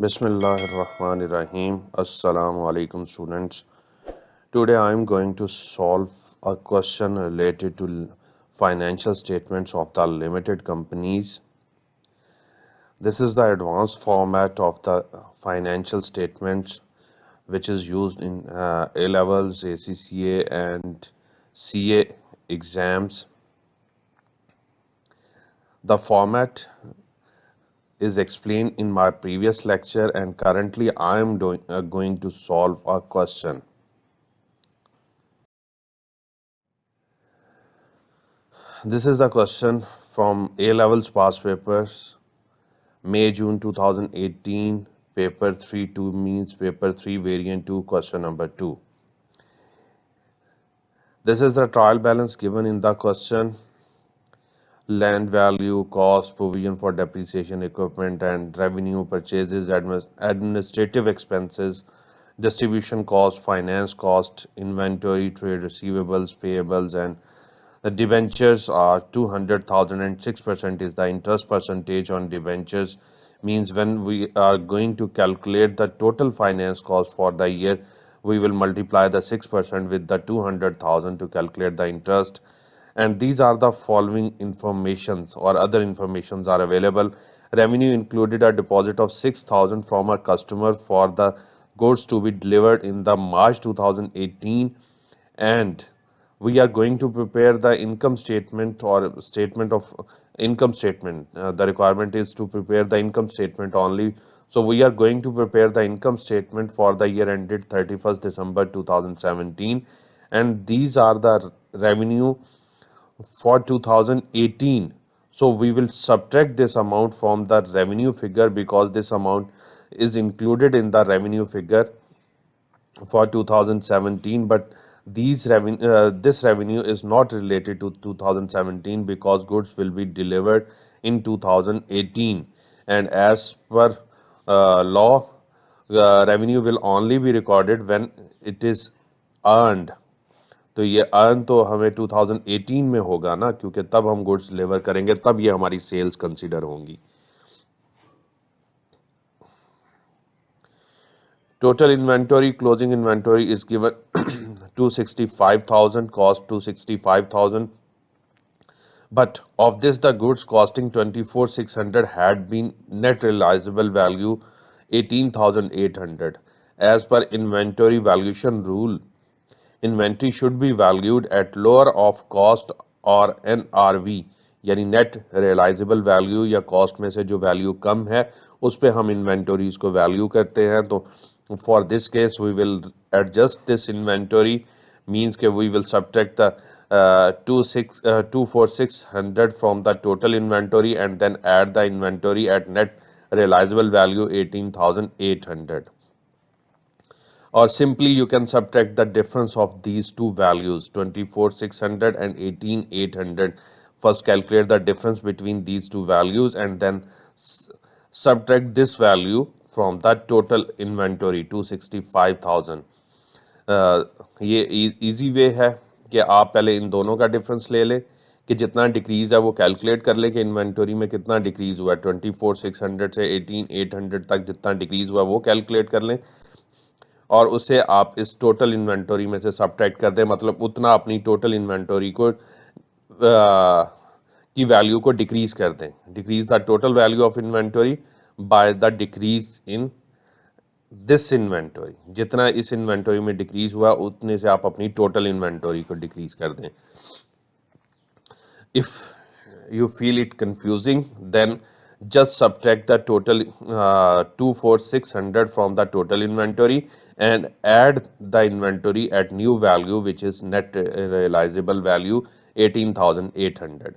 Bismillahirrahmanirrahim. Assalamu alaikum students. Today I am going to solve a question related to financial statements of the limited companies. This is the advanced format of the financial statements which is used in A levels, ACCA and CA exams. The format is explained in my previous lecture and currently I am going to solve a question. This is the question from A levels past papers, May June 2018, paper 3-2 means paper 3 variant 2, question number 2. This is the trial balance given in the question. Land value, cost, provision for depreciation, equipment and revenue, purchases, administrative expenses, distribution cost, finance cost, inventory, trade receivables, payables and the debentures are 200,000 and 6% is the interest percentage on debentures. Means when we are going to calculate the total finance cost for the year, we will multiply the 6% with the 200,000 to calculate the interest. And these are the following informations or other informations are available. Revenue included a deposit of 6,000 from a customer for the goods to be delivered in the March 2018, and we are going to prepare the income statement or statement of income statement. The requirement is to prepare the income statement only. So we are going to prepare the income statement for the year ended 31st December 2017, and these are the revenue for 2018. So we will subtract this amount from the revenue figure because this amount is included in the revenue figure for 2017, but this revenue is not related to 2017 because goods will be delivered in 2018, and as per law, revenue will only be recorded when it is earned. तो ये earn तो हमें 2018 में होगा ना, क्योंकि तब हम गुड्स डिलीवर करेंगे, तब ये हमारी सेल्स कंसीडर होंगी. Total inventory, closing inventory is given 265,000, cost 265,000. But of this, the goods costing 24,600 had been net realizable value 18,800. As per inventory valuation rule, inventory should be valued at lower of cost और NRV यानी net realizable value या cost में से जो value कम है उस पे हम इन्वेंटरीज को वैल्यू करते हैं. तो for this case we will adjust this inventory, means के we will subtract the 24600 from the total inventory and then add the inventory at net realizable value 18,800. Or simply you can subtract the difference of these two values 24,600 and 18,800. First calculate the difference between these two values and then subtract this value from the total inventory 265,000. ये easy way है कि आप पहले इन दोनों का difference ले लें कि जितना डिक्रीज़ है वो कैलकुलेट कर लें कि इन्वेंटरी में कितना डिक्रीज़ हुआ है. 24,600 से 18,800 तक जितना डिक्रीज़ हुआ वो कैलकुलेट कर लें और उसे आप इस टोटल इन्वेंटरी में से सब्ट्रैक्ट कर दें, मतलब उतना अपनी टोटल इन्वेंटरी को की वैल्यू को डिक्रीज़ कर दें. Decrease the total value of inventory by the decrease in this inventory. जितना इस इन्वेंटरी में डिक्रीज़ हुआ उतने से आप अपनी टोटल इन्वेंटरी को डिक्रीज़ कर दें. If you feel it confusing, then just subtract the total 24600 from the total inventory and add the inventory at new value, which is net realizable value 18,800.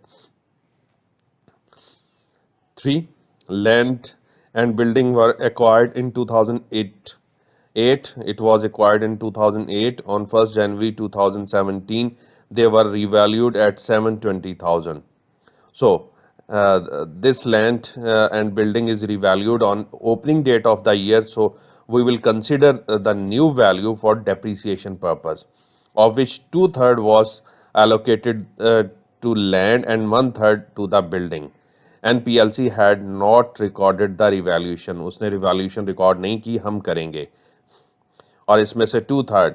3. Land and building were acquired in 2008. It was acquired in 2008. On 1st January 2017, they were revalued at 720,000. So this land and building is revalued on opening date of the year. So we will consider the new value for depreciation purpose, of which 2/3 was allocated to land and 1/3 to the building. NPLC had not recorded the revaluation, उसने revaluation record नहीं की, हम करेंगे. और इसमें से 2/3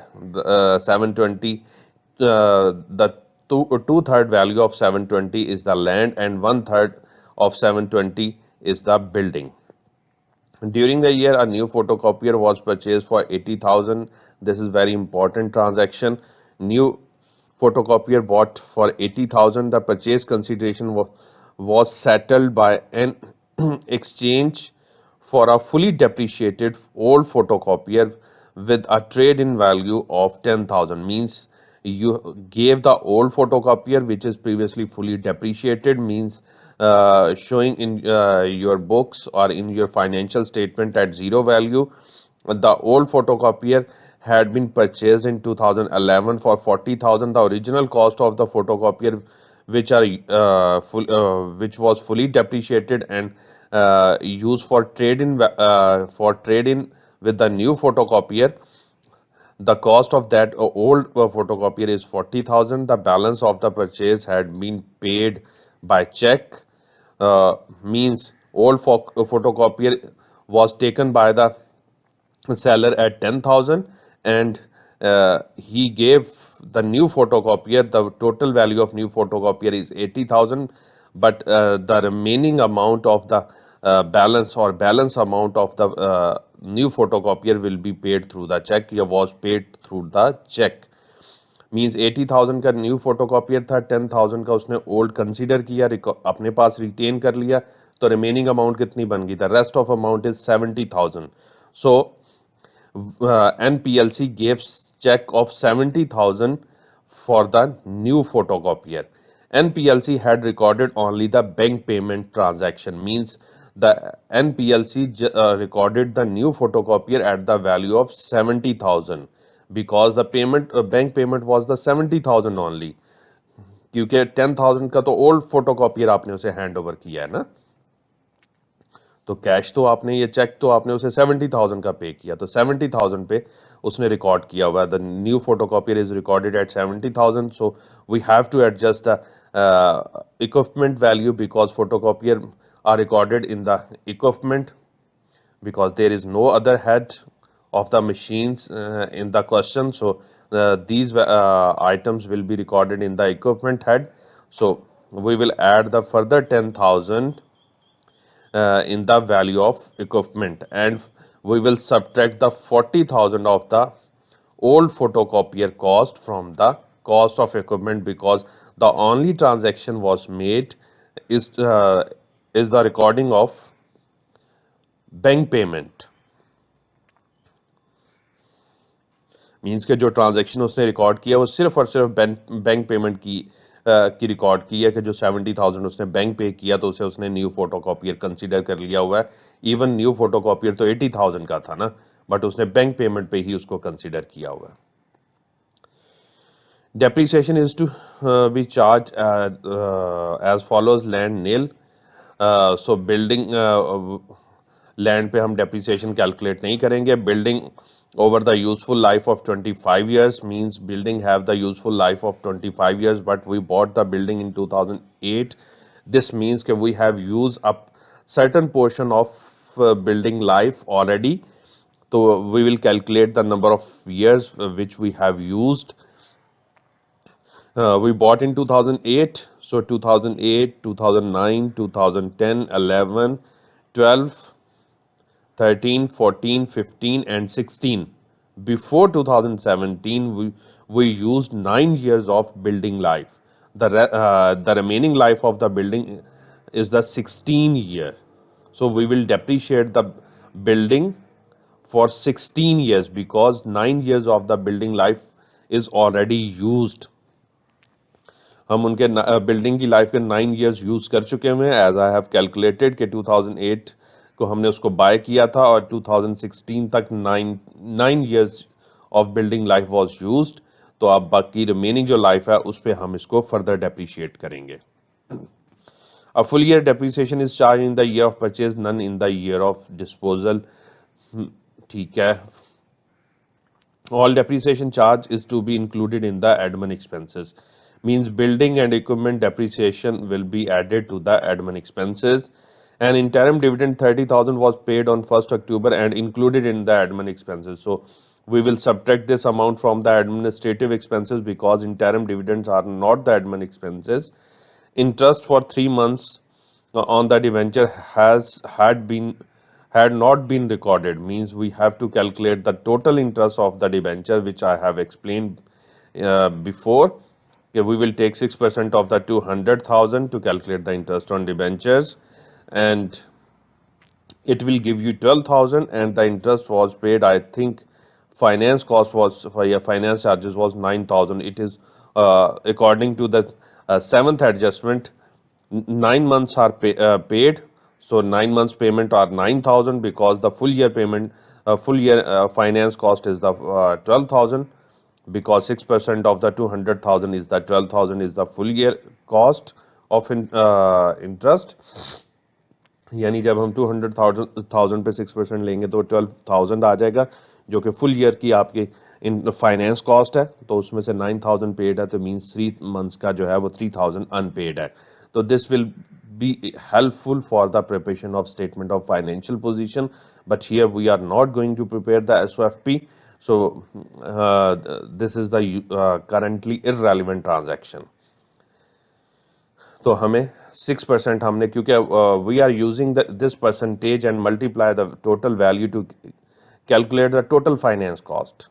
720 the two-third value of 720 is the land and 1/3 of 720 is the building. During the year, a new photocopier was purchased for 80,000. This is very important transaction. New photocopier bought for 80,000. The purchase consideration was settled by an exchange for a fully depreciated old photocopier with a trade-in value of 10,000. Means you gave the old photocopier which is previously fully depreciated, means showing in your books or in your financial statement at zero value. The old photocopier had been purchased in 2011 for 40,000. The original cost of the photocopier which was fully depreciated and used for trade in with the new photocopier. The cost of that old photocopier is 40,000. The balance of the purchase had been paid by check. Means old photocopier was taken by the seller at 10,000 and he gave the new photocopier, the total value of new photocopier is 80,000, but the remaining amount of the balance amount of the new photocopier will be paid through the check, या was paid through the check. Means 80,000 का new photocopier था, 10,000 का उसने old consider किया, अपने पास retain कर लिया, तो रिमेनिंग अमाउंट कितनी बन गई? The rest of amount is 70,000. So NPLC gave check of 70,000 for the new photocopier. NPLC had recorded only the bank payment transaction, means the NPLC recorded the new photocopier at the value of 70,000 because the payment bank payment was the 70,000 only, क्योंकि 10,000 का तो old photocopier आपने उसे hand over किया है ना, तो cash तो आपने, ये चेक तो आपने उसे 70,000 का पे किया, तो 70,000 पे उसने रिकॉर्ड किया हुआ है. The new photocopier is recorded at 70,000. So we have to adjust the equipment value because photocopier are recorded in the equipment because there is no other head of the machines in the question. So these items will be recorded in the equipment head. So we will add the further 10,000 in the value of equipment, and we will subtract the 40,000 of the old photocopier cost from the cost of equipment, because the only transaction was made is the recording of bank payment. Means के जो transaction उसने record किया वो सिर्फ और सिर्फ bank payment की record की है, कि जो 70,000 उसने बैंक पे किया तो उसे उसने न्यू फोटोकॉपियर कंसीडर कर लिया हुआ है. इवन न्यू फोटोकॉपियर तो 80,000 का था ना, बट उसने बैंक पेमेंट पे ही उसको कंसीडर किया हुआ है. Depreciation is to be charged as follows. Land nil. So building land पे हम डेप्रीसिएशन कैलकुलेट नहीं करेंगे. Building over the useful life of 25 years, means building have the useful life of 25 years, but we bought the building in 2008. This means के we have use a certain portion of building life already. तो we will calculate the number of years which we have used. We bought in 2008, so 2008, 2009, 2010, 11, 12, 13, 14, 15 and 16. Before 2017 we used 9 years of building life. The remaining life of the building is the 16 year. So we will depreciate the building for 16 years because 9 years of the building life is already used. हम उनके building की life के 9 years use कर चुके हुए हैं. As I have calculated कि 2008 को हमने उसको बाय किया था और 2016 तक 9 years of building life was used. तो अब बाकी रिमेनिंग जो लाइफ है उस पर हम इसको फर्दर डेप्रीशिएट करेंगे. A full year depreciation is charge in the year of purchase, none in the year of disposal. ठीक है. All depreciation charge is to be included in the admin expenses. means building and equipment depreciation will be added to the admin expenses. And interim dividend 30,000 was paid on 1st October and included in the admin expenses. So we will subtract this amount from the administrative expenses because interim dividends are not the admin expenses. Interest for 3 months on the debenture had not been recorded, means we have to calculate the total interest of the debenture, which I have explained before. Okay, we will take 6% of the 200,000 to calculate the interest on debentures, and it will give you 12,000, and the interest was paid, I think finance cost was for your finance charges was 9,000. It is according to the seventh adjustment, 9 months are paid, so 9 months payment are 9,000 because the full year payment, full year finance cost is the 12,000, because 6% of the 200,000 is the 12,000 is the full year cost of interest. यानी जब हम 200,000 पे 6% लेंगे तो 12,000 आ जाएगा, जो कि full year की आपकी इन फाइनेंस कॉस्ट है. तो उसमें से 9,000 पेड है, तो मीन्स 3 मंथ्स का जो है वो 3,000 अनपेड है. तो this will be helpful for the preparation of statement of financial position, but here we are not going to prepare the SOFP. So this is the currently irrelevant transaction. तो हमें 6% हमने, क्योंकि we are using this percentage and multiply the total value to calculate the total finance cost.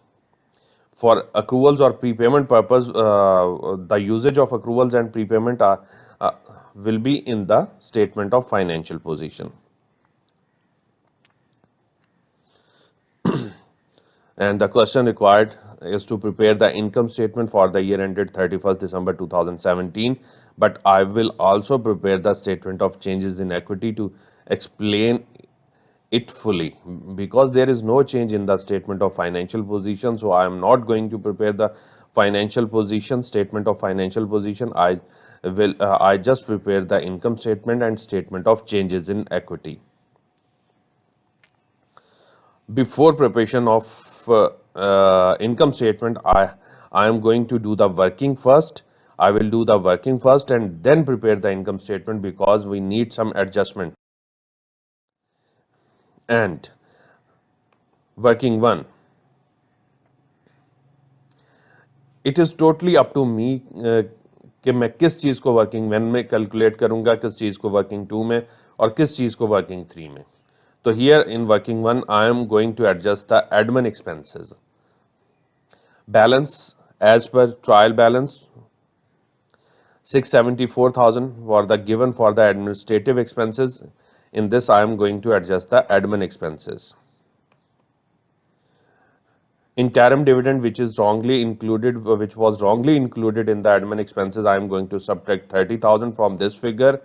For accruals or prepayment purpose, the usage of accruals and prepayment will be in the statement of financial position. And the question required is to prepare the income statement for the year ended 31st December 2017. But I will also prepare the statement of changes in equity to explain it fully, because there is no change in the statement of financial position. So I am not going to prepare the financial position, statement of financial position. I just prepare the income statement and statement of changes in equity. Before preparation of income statement, I am going to do the working first. I will do the working first and then prepare the income statement, because we need some adjustment. And working one, it is totally up to me कि मैं किस चीज़ को working one में calculate करूंगा, किस चीज़ को working to में, और किस चीज़ को वर्किंग थ्री में. तो here in working one I am going to adjust the admin expenses. Balance as per trial balance 674,000 were the given for the administrative expenses. In this, I am going to adjust the admin expenses. Interim dividend, which was wrongly included in the admin expenses, I am going to subtract 30,000 from this figure.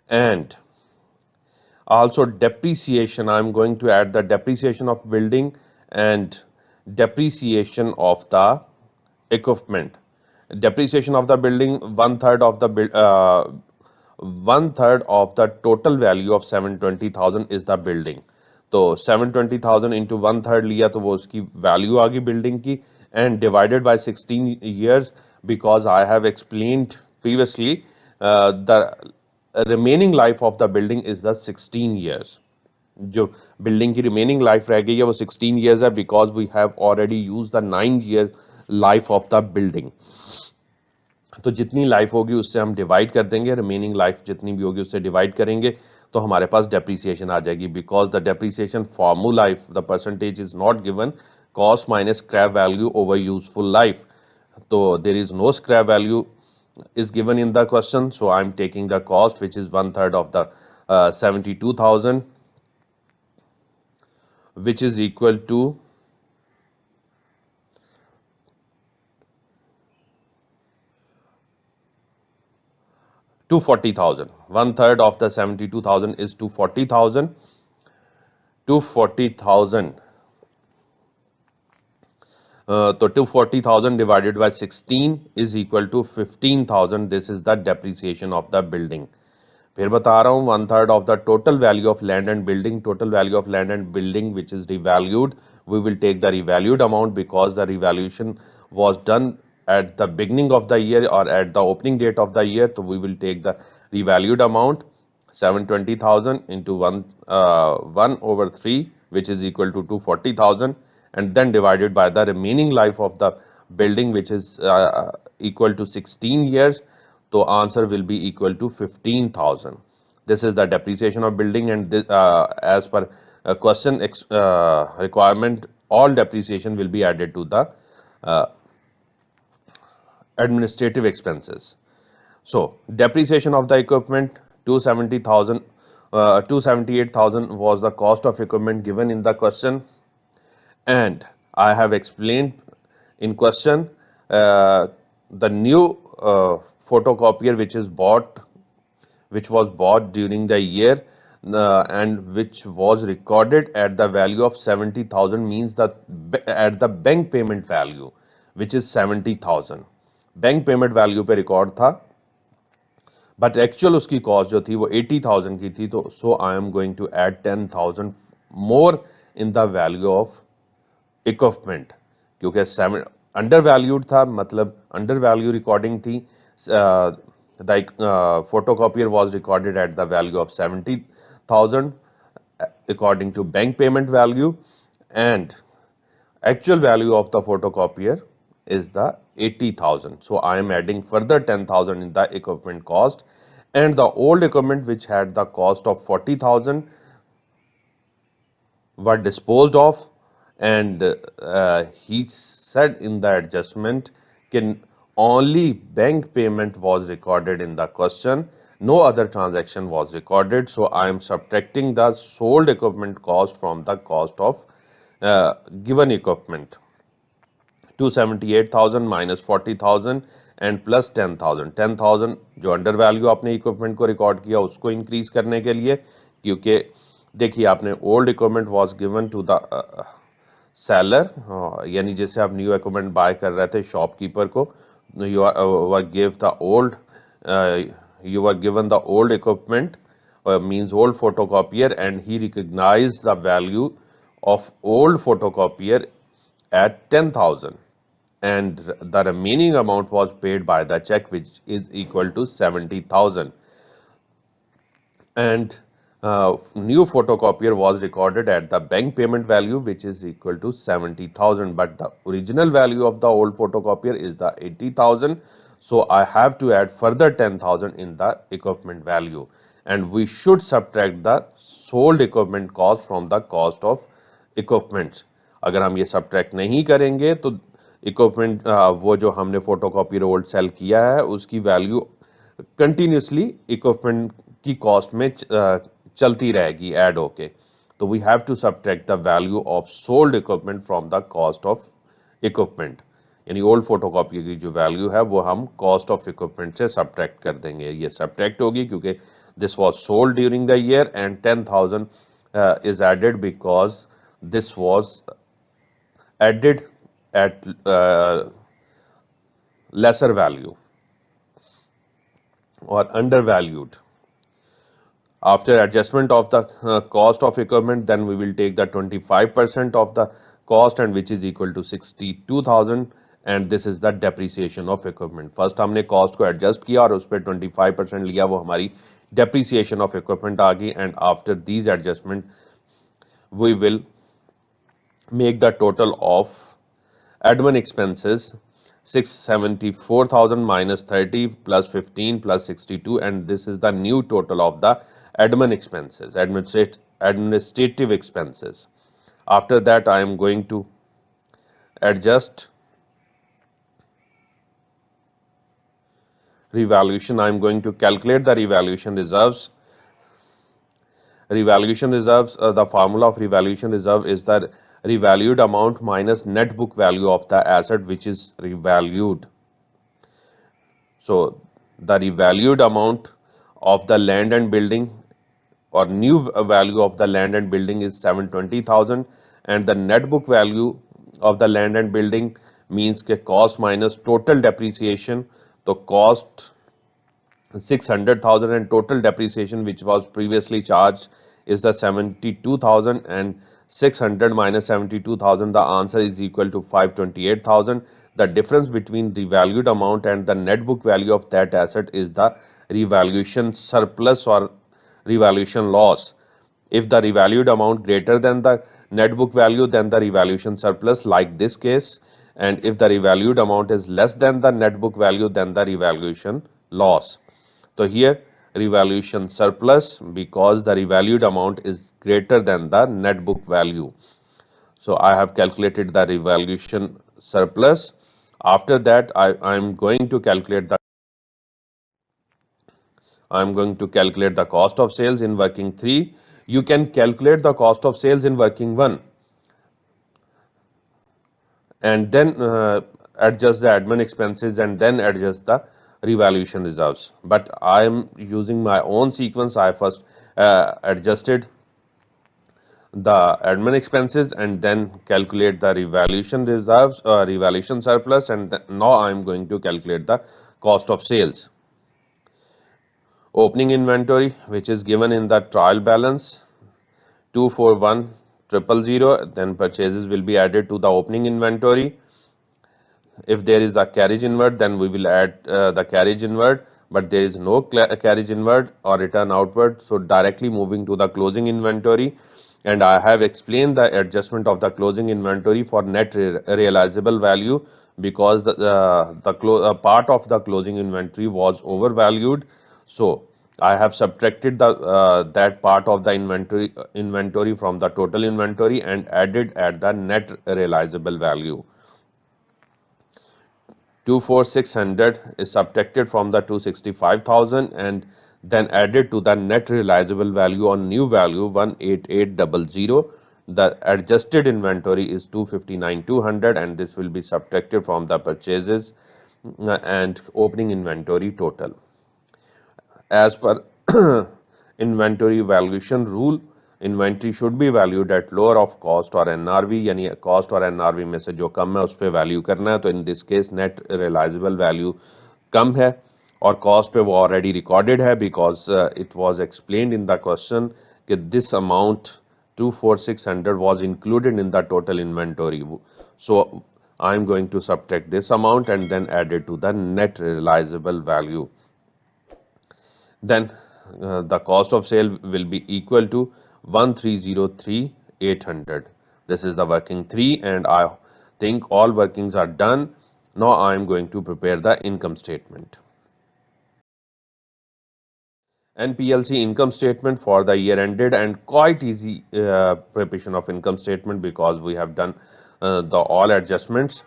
And also depreciation, I am going to add the depreciation of building and depreciation of the equipment. Depreciation of the building, one third of the total value of 720,000 is the building. तो 720,000 into one third लिया तो वो उसकी value आ गई building की, and divided by 16 years, because I have explained previously the remaining life of the building is the 16 years. जो building की remaining life रह गई है वो 16 years है, because we have already used the 9 year life of the building. तो जितनी life होगी उससे हम डिवाइड कर देंगे, रिमेनिंग लाइफ जितनी भी होगी उससे डिवाइड करेंगे, तो हमारे पास डेप्रीसिएशन आ जाएगी. Because the depreciation formula, if the percentage is not given, cost minus scrap value over useful life. तो there is no scrap value is given in the question, so I am taking the cost, which is one third of the 72,000, which is equal to 240,000. One third of the 72,000 is 240,000. 240,000. तो 240,000 divided by 16 is equal to 15,000. This is the depreciation of the building. फिर बता रहा हूँ, one third of the total value of land and building. Total value of land and building which is revalued. We will take the revalued amount because the revaluation was done at the beginning of the year or at the opening date of the year, so we will take the revalued amount 720,000 into 1/3, which is equal to 240,000, and then divided by the remaining life of the building, which is equal to 16 years. So answer will be equal to 15,000. This is the depreciation of building, and this, as per question requirement, all depreciation will be added to the administrative expenses. So depreciation of the equipment 278,000 was the cost of equipment given in the question, and I have explained in question the new photocopier which was bought during the year and which was recorded at the value of 70,000, means that at the bank payment value, which is 70,000. Bank payment value पे record था, but actual उसकी cost जो थी वो 80,000 की थी. तो so I am going to add 10,000 more in the value of equipment, क्योंकि अंडर वैल्यूड था, मतलब अंडर वैल्यू रिकॉर्डिंग थी. The photocopier was recorded at the value of 70,000 according to bank payment value, and actual value of the photocopier is the 80,000. So I am adding further 10,000 in the equipment cost, and the old equipment which had the cost of 40,000 were disposed of, and he said in the adjustment can only bank payment was recorded in the question, no other transaction was recorded. So I am subtracting the sold equipment cost from the cost of given equipment. 278,000 minus 40,000 and plus 10,000 जो under value आपने equipment को record किया उसको increase करने के लिए, क्योंकि देखिए आपने old equipment was given to the seller, यानी जैसे आप न्यू इक्विपमेंट बाय कर रहे थे शॉपकीपर को, you are given the old equipment means old photocopier, and he recognized the value of old photocopier at 10,000, and the remaining amount was paid by the check, which is equal to 70,000. And new photocopier was recorded at the bank payment value, which is equal to 70,000, but the original value of the old photocopier is the 80,000. So I have to add further 10,000 in the equipment value, and we should subtract the sold equipment cost from the cost of equipment. अगर हम ये subtract नहीं करेंगे तो equipment वो जो हमने photocopy old cell किया है उसकी वैल्यू कंटिन्यूसली इक्विपमेंट की कॉस्ट में चलती रहेगी ऐड होके. तो we have to subtract the value of sold equipment from the cost of equipment, यानी ओल्ड फोटोकॉपी की जो वैल्यू है वो हम कॉस्ट ऑफ इक्विपमेंट से सब्ट्रैक्ट कर देंगे. ये सब्ट्रैक्ट होगी क्योंकि this was sold during the year, and 10,000 is added because this was added at lesser value or undervalued. After adjustment of the cost of equipment, then we will take the 25% of the cost, and which is equal to 62,000, and this is the depreciation of equipment. First हमने cost को adjust किया और उस पर 25% लिया, वो हमारी depreciation of equipment आ गई, and after these adjustment we will make the total of admin expenses 674,000 minus 30 plus 15 plus 62, and this is the new total of the admin expenses, administrative expenses. After that I am going to adjust revaluation. I am going to calculate the revaluation reserves. The formula of revaluation reserve is the revalued amount minus net book value of the asset which is revalued. So the revalued amount of the land and building or new value of the land and building is 720,000, and the net book value of the land and building means के cost minus total depreciation. तो cost 600,000 and total depreciation which was previously charged is the 72,000, and 600 minus 72,000, the answer is equal to 528,000. the difference between the valued amount and the net book value of that asset is the revaluation surplus or revaluation loss. If the revalued amount greater than the net book value, then the revaluation surplus, like this case. And if the revalued amount is less than the net book value, then the revaluation loss. So here revaluation surplus, because the revalued amount is greater than the net book value. So I have calculated the revaluation surplus. After that, I'm going to calculate the cost of sales in working 3. You can calculate the cost of sales in working 1 and then adjust the admin expenses and then adjust the revaluation reserves. But I am using my own sequence. I first adjusted the admin expenses and then calculate the revaluation reserves, revaluation surplus, and now I am going to calculate the cost of sales. Opening inventory, which is given in the trial balance, 241,000, then purchases will be added to the opening inventory. If there is a carriage inward, then we will add the carriage inward, but there is no carriage inward or return outward, so directly moving to the closing inventory. And I have explained the adjustment of the closing inventory for net realizable value, because the part of the closing inventory was overvalued. So I have subtracted that part of the inventory from the total inventory and added at the net realizable value. 24600 is subtracted from the 265,000 and then added to the net realizable value on new value 18800. The adjusted inventory is 259,200 and this will be subtracted from the purchases and opening inventory total. As per inventory valuation rule, inventory should be valued at lower of cost और NRV, यानी cost और NRV में से जो कम है उस पर value करना है. तो in this case net realizable value कम है और कॉस्ट पे वो ऑलरेडी रिकॉर्डेड है, because it was explained in the question कि this amount 24600 was included in the total inventory. So I am going to subtract this amount and then add it to the net realizable value. Then the cost of sale will be equal to 1,303,800. This is the working 3 and I think all workings are done. Now I am going to prepare the income statement. NPLC income statement for the year ended, and quite easy preparation of income statement because we have done the all adjustments.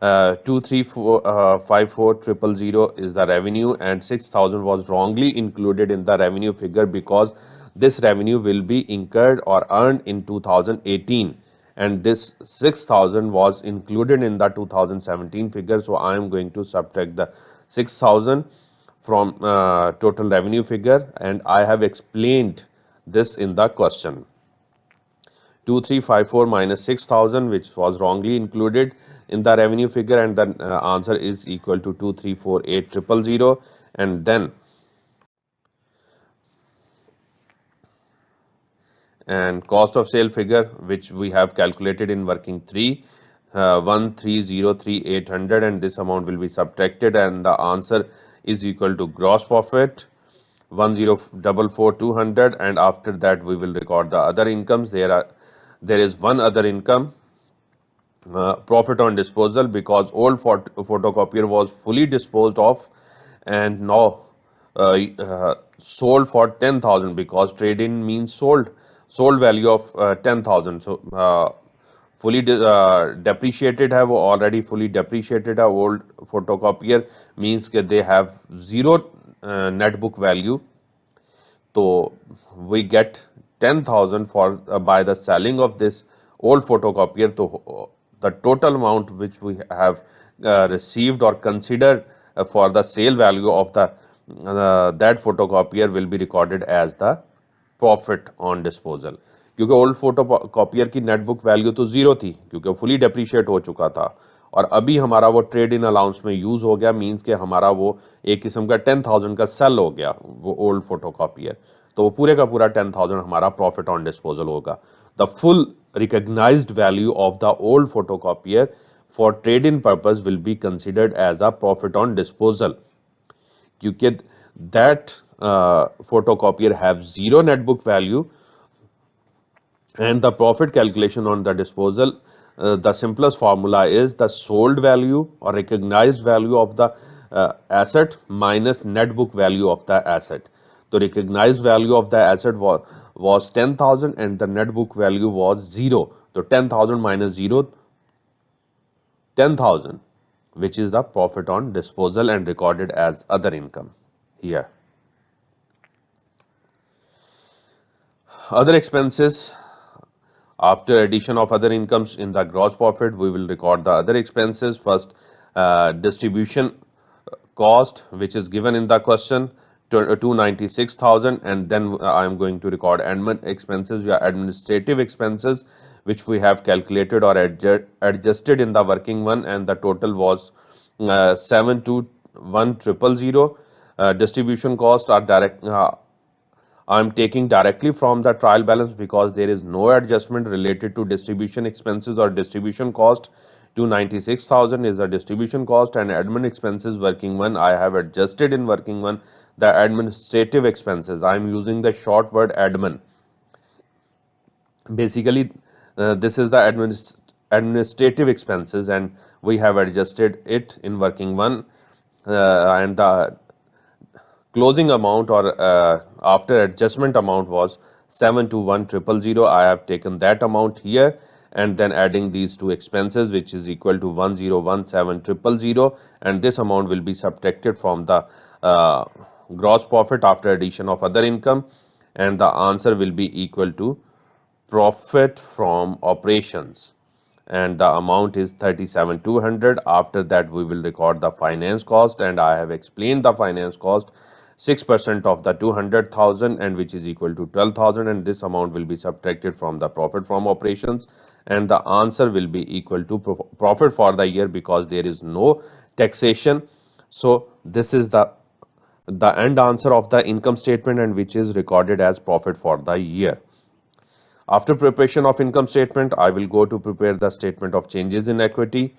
2,354,000 is the revenue and 6,000 was wrongly included in the revenue figure because this revenue will be incurred or earned in 2018 and this 6,000 was included in the 2017 figure. So I am going to subtract the 6,000 from total revenue figure, and I have explained this in the question. 2,354 minus 6,000, which was wrongly included in the revenue figure, and the answer is equal to 2,348,000. And then cost of sale figure, which we have calculated in working 3, 1,303,800, and this amount will be subtracted and the answer is equal to gross profit 1,044,200. and after that we will record the other incomes. There is one other income, profit on disposal, because old photocopier was fully disposed of and now sold for 10,000, because trade in means sold value of 10,000. So fully depreciated है, वो already fully depreciated है. Old photocopier means that they have zero net book value. So we get 10,000 for by the selling of this old photocopier. So the total amount which we have received or considered for the sale value of the that photocopier will be recorded as the profit on disposal, क्योंकि old photocopier की net book value तो zero थी क्योंकि वो fully depreciate हो चुका था और अभी हमारा वो ट्रेड इन अलाउंस में यूज हो गया, मींस के हमारा वो एक किस्म का 10,000 का सेल हो गया वो ओल्ड फोटोकॉपियर. तो वो पूरे का पूरा 10,000 हमारा प्रॉफिट ऑन डिस्पोजल होगा. The full recognised value of the old photocopier for trade-in purpose will be considered as a profit on disposal. क्योंकि that photocopier have zero net book value, and the profit calculation on the disposal, the simplest formula is the sold value or recognized value of the asset minus net book value of the asset. The recognized value of the asset was 10,000 and the net book value was 0. So 10,000 minus 0, 10,000, which is the profit on disposal and recorded as other income here. Other expenses. After addition of other incomes in the gross profit, we will record the other expenses. First, distribution cost, which is given in the question, 296,000, and then I am going to record admin expenses, administrative expenses, which we have calculated or adjusted in the working one, and the total was 721,000. Distribution costs are direct. I am taking directly from the trial balance because there is no adjustment related to distribution expenses or distribution cost. 296,000 is the distribution cost, and admin expenses working one I have adjusted in working one. The administrative expenses, I am using the short word admin. Basically, this is the administrative expenses, and we have adjusted it in working one, and the closing amount or after adjustment amount was 721,000. I have taken that amount here and then adding these two expenses, which is equal to 1,017,000, and this amount will be subtracted from the gross profit after addition of other income, and the answer will be equal to profit from operations, and the amount is 37,200. After that, we will record the finance cost, and I have explained the finance cost. 6% of the 200,000, and which is equal to 12,000, and this amount will be subtracted from the profit from operations, and the answer will be equal to profit for the year because there is no taxation. So this is the end answer of the income statement, and which is recorded as profit for the year. After preparation of income statement, I will go to prepare the statement of changes in equity.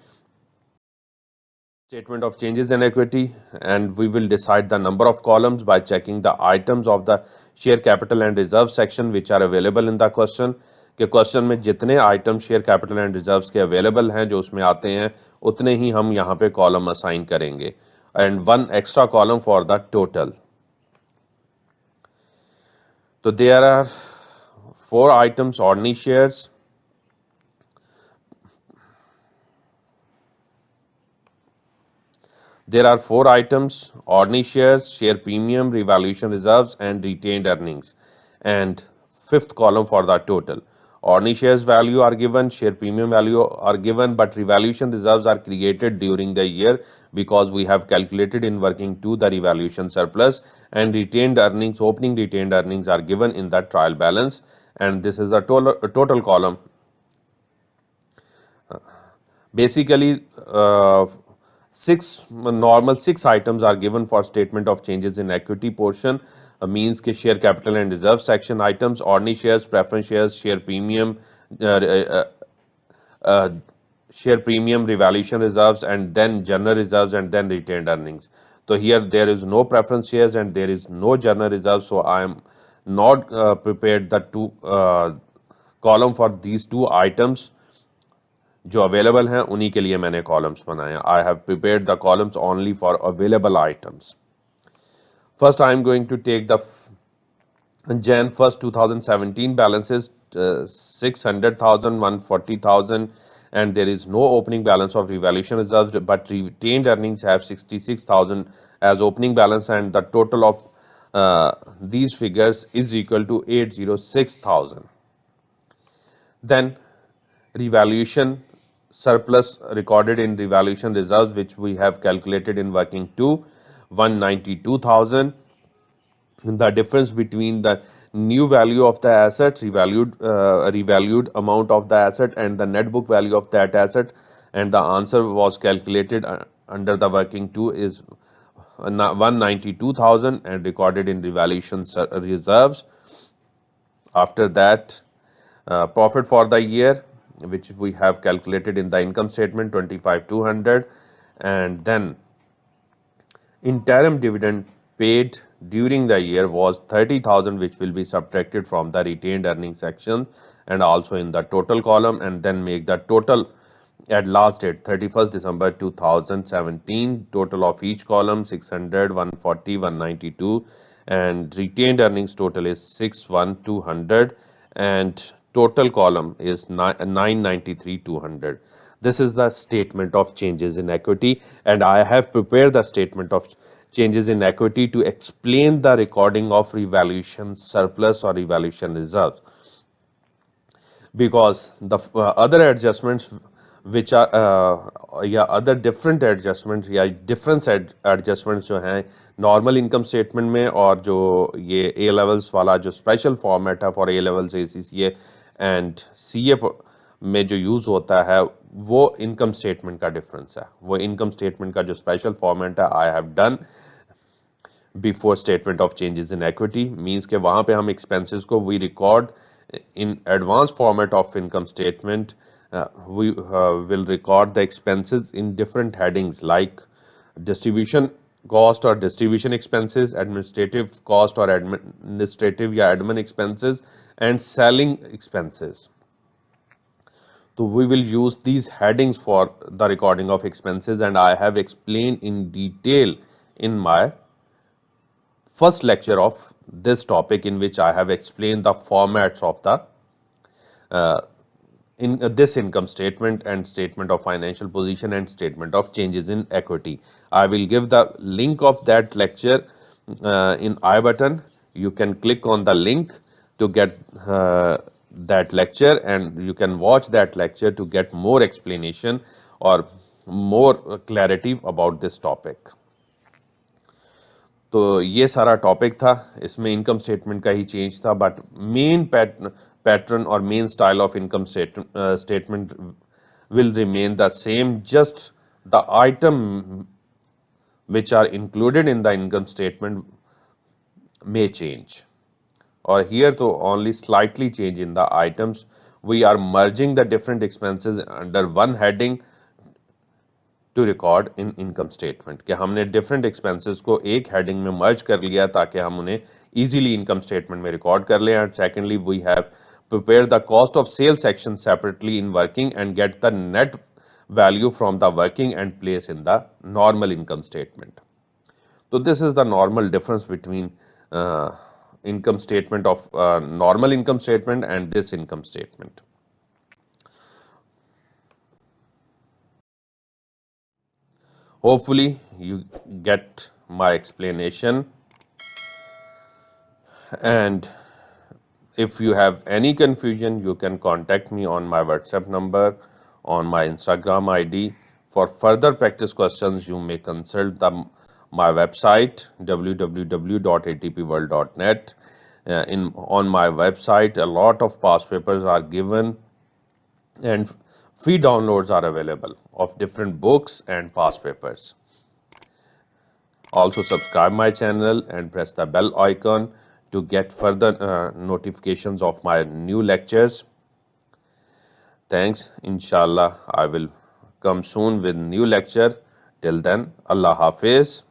Statement of changes in equity, and we will decide the number of columns by checking the items of the share capital and reserve section which are available in the question. कि question में जितने item share capital and reserves के available हैं जो उसमें आते हैं उतने ही हम यहाँ पे कॉलम असाइन करेंगे, and one extra column for the total. तो there are 4 items ordinary shares, there are 4 items: ordinary shares, share premium, revaluation reserves, and retained earnings, and 5th column for the total. Ordinary shares value are given, share premium value are given, but revaluation reserves are created during the year because we have calculated in working 2 the revaluation surplus, and retained earnings, opening retained earnings are given in the trial balance, and this is the total column. Basically, 6 items are given for statement of changes in equity portion, means के share capital and reserve section items, ordinary shares, preference shares, share premium, revaluation reserves, and then general reserves, and then retained earnings. So here there is no preference shares and there is no general reserves, so I am not prepared the 2 column for these 2 items. जो available हैं उन्हीं के लिए मैंने columns बनाए. I have prepared the columns only for available items. First I am going to take the Jan 1st 2017 balances, 600,000, 140,000, and there is no opening balance of revaluation reserves, but retained earnings have 66,000 as opening balance, and the total of these figures is equal to 806,000. Then revaluation surplus recorded in revaluation reserves, which we have calculated in working 2, 192,000. The difference between the new value of the asset, revalued amount of the asset, and the net book value of that asset, and the answer was calculated under the working 2 is 192,000 and recorded in revaluation reserves. After that, profit for the year, which we have calculated in the income statement, 25,200, and then interim dividend paid during the year was 30,000, which will be subtracted from the retained earnings section and also in the total column, and then make the total at last date 31st December 2017, total of each column 600, 140, 192, and retained earnings total is 61,200, and total column is 993,200. This is the statement of changes in equity, and I have prepared the statement of changes in equity to explain the recording of revaluation surplus or revaluation reserves, because the other adjustments which are other different adjustments या difference adjustments जो हैं normal income statement में और जो ये A levels वाला जो special format है for A levels ACCA and CA में जो यूज़ होता है वो इनकम स्टेटमेंट का डिफरेंस है. वो इनकम स्टेटमेंट का जो स्पेशल फॉर्मेट है I have done before statement of changes in equity, means के वहाँ पे हम एक्सपेंसेस को we record in advanced format of income statement. We will record the expenses in different headings like distribution cost or distribution expenses, administrative cost or administrative या admin expenses, and selling expenses. So we will use these headings for the recording of expenses, and I have explained in detail in my first lecture of this topic, in which I have explained the formats of the in this income statement and statement of financial position and statement of changes in equity. I will give the link of that lecture in I button. You can click on the link to get that lecture, and you can watch that lecture to get more explanation or more clarity about this topic. तो ये सारा topic था, इसमें income statement का ही change था, but main pattern और main style of income statement will remain the same, just the item which are included in the income statement may change. Or here to only slightly change in the items. We are merging the different expenses under one heading to record in income statement. कि हमने different expenses को एक heading में merge कर लिया ताकि हम उन्हें easily income statement में record कर लें. And secondly, we have prepared the cost of sales section separately in working and get the net value from the working and place in the normal income statement. So this is the normal difference between income statement of normal income statement and this income statement. Hopefully you get my explanation, and if you have any confusion, you can contact me on my WhatsApp number, on my Instagram ID. For further practice questions, you may consult my website www.atpworld.net. On my website, a lot of past papers are given, and free downloads are available of different books and past papers. Also subscribe my channel and press the bell icon to get further notifications of my new lectures. Thanks. Inshallah, I will come soon with new lecture. Till then, Allah Hafiz.